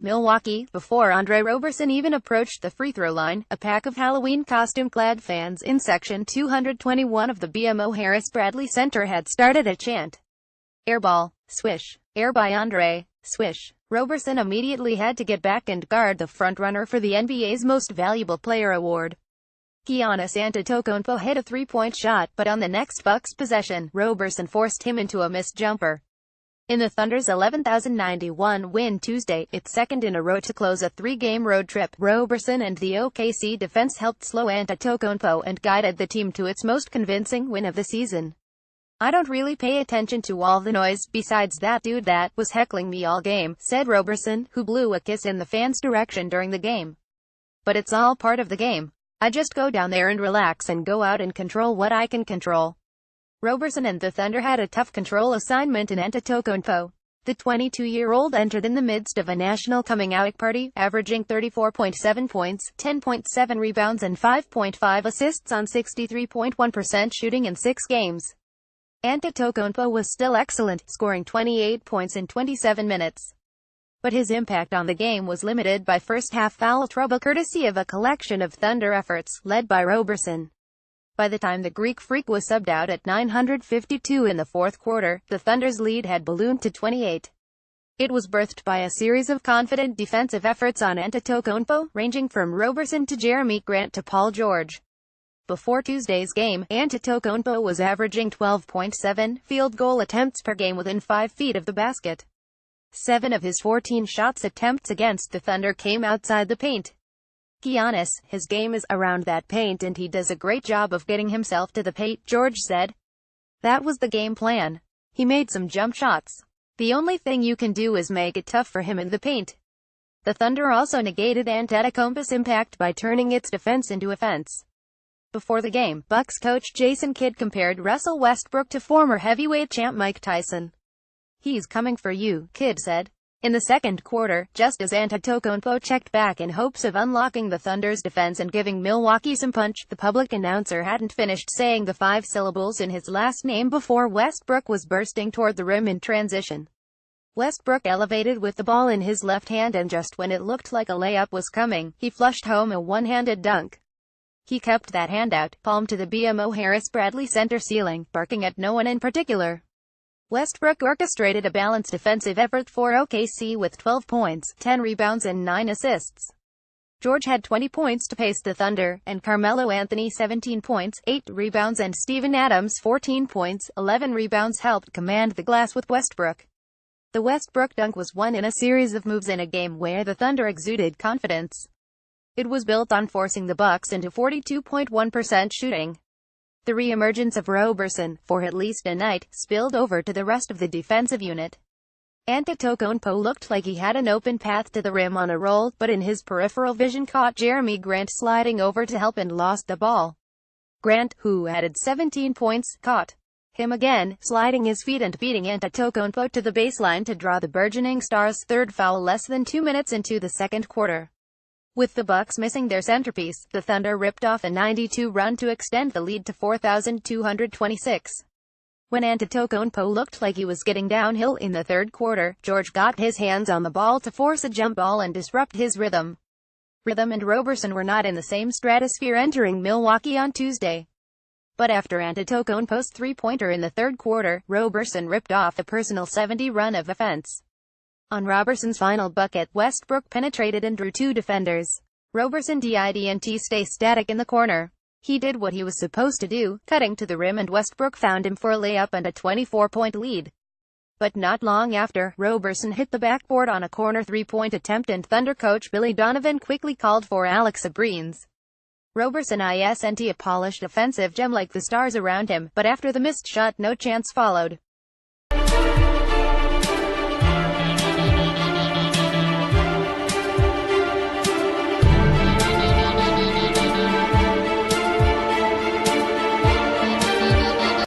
Milwaukee. Before Andre Roberson even approached the free throw line, a pack of Halloween costume-clad fans in Section 221 of the BMO Harris Bradley Center had started a chant. Airball. Swish. Air by Andre. Swish. Roberson immediately had to get back and guard the frontrunner for the NBA's Most Valuable Player award. Giannis Antetokounmpo hit a three-point shot, but on the next Bucks possession, Roberson forced him into a missed jumper. In the Thunder's 11,091 win Tuesday, its second in a row to close a three-game road trip, Roberson and the OKC defense helped slow Antetokounmpo and guided the team to its most convincing win of the season. "I don't really pay attention to all the noise, besides that dude that was heckling me all game," said Roberson, who blew a kiss in the fans' direction during the game. "But it's all part of the game. I just go down there and relax and go out and control what I can control." Roberson and the Thunder had a tough control assignment in Antetokounmpo. The 22-year-old entered in the midst of a national coming-out party, averaging 34.7 points, 10.7 rebounds and 5.5 assists on 63.1% shooting in 6 games. Antetokounmpo was still excellent, scoring 28 points in 27 minutes. But his impact on the game was limited by first-half foul trouble courtesy of a collection of Thunder efforts, led by Roberson. By the time the Greek Freak was subbed out at 9:52 in the fourth quarter, the Thunder's lead had ballooned to 28. It was birthed by a series of confident defensive efforts on Antetokounmpo, ranging from Roberson to Jeremy Grant to Paul George. Before Tuesday's game, Antetokounmpo was averaging 12.7 field goal attempts per game within 5 feet of the basket. 7 of his 14 shots attempts against the Thunder came outside the paint. Giannis, his game is around that paint and he does a great job of getting himself to the paint, George said. That was the game plan. He made some jump shots. The only thing you can do is make it tough for him in the paint. The Thunder also negated Antetokounmpo's impact by turning its defense into offense. Before the game, Bucks coach Jason Kidd compared Russell Westbrook to former heavyweight champ Mike Tyson. "He's coming for you," Kidd said. In the second quarter, just as Antetokounmpo checked back in hopes of unlocking the Thunder's defense and giving Milwaukee some punch, the public announcer hadn't finished saying the 5 syllables in his last name before Westbrook was bursting toward the rim in transition. Westbrook elevated with the ball in his left hand and just when it looked like a layup was coming, he flushed home a one-handed dunk. He kept that hand out, palm to the BMO Harris Bradley Center ceiling, barking at no one in particular. Westbrook orchestrated a balanced defensive effort for OKC with 12 points, 10 rebounds and 9 assists. George had 20 points to pace the Thunder, and Carmelo Anthony 17 points, 8 rebounds and Steven Adams 14 points, 11 rebounds helped command the glass with Westbrook. The Westbrook dunk was one in a series of moves in a game where the Thunder exuded confidence. It was built on forcing the Bucks into 42.1% shooting. The re-emergence of Roberson, for at least a night, spilled over to the rest of the defensive unit. Antetokounmpo looked like he had an open path to the rim on a roll, but in his peripheral vision caught Jeremy Grant sliding over to help and lost the ball. Grant, who added 17 points, caught him again, sliding his feet and beating Antetokounmpo to the baseline to draw the burgeoning Stars' third foul less than 2 minutes into the second quarter. With the Bucks missing their centerpiece, the Thunder ripped off a 92 run to extend the lead to 4,226. When Antetokounmpo looked like he was getting downhill in the third quarter, George got his hands on the ball to force a jump ball and disrupt his rhythm. Rhythm and Roberson were not in the same stratosphere entering Milwaukee on Tuesday. But after Antetokounmpo's three-pointer in the third quarter, Roberson ripped off a personal 70 run of offense. On Roberson's final bucket, Westbrook penetrated and drew 2 defenders. Roberson didn't stay static in the corner. He did what he was supposed to do, cutting to the rim, and Westbrook found him for a layup and a 24-point lead. But not long after, Roberson hit the backboard on a corner three-point attempt and Thunder coach Billy Donovan quickly called for Alex Abrines. Roberson isn't a polished offensive gem like the stars around him, but after the missed shot no chance followed.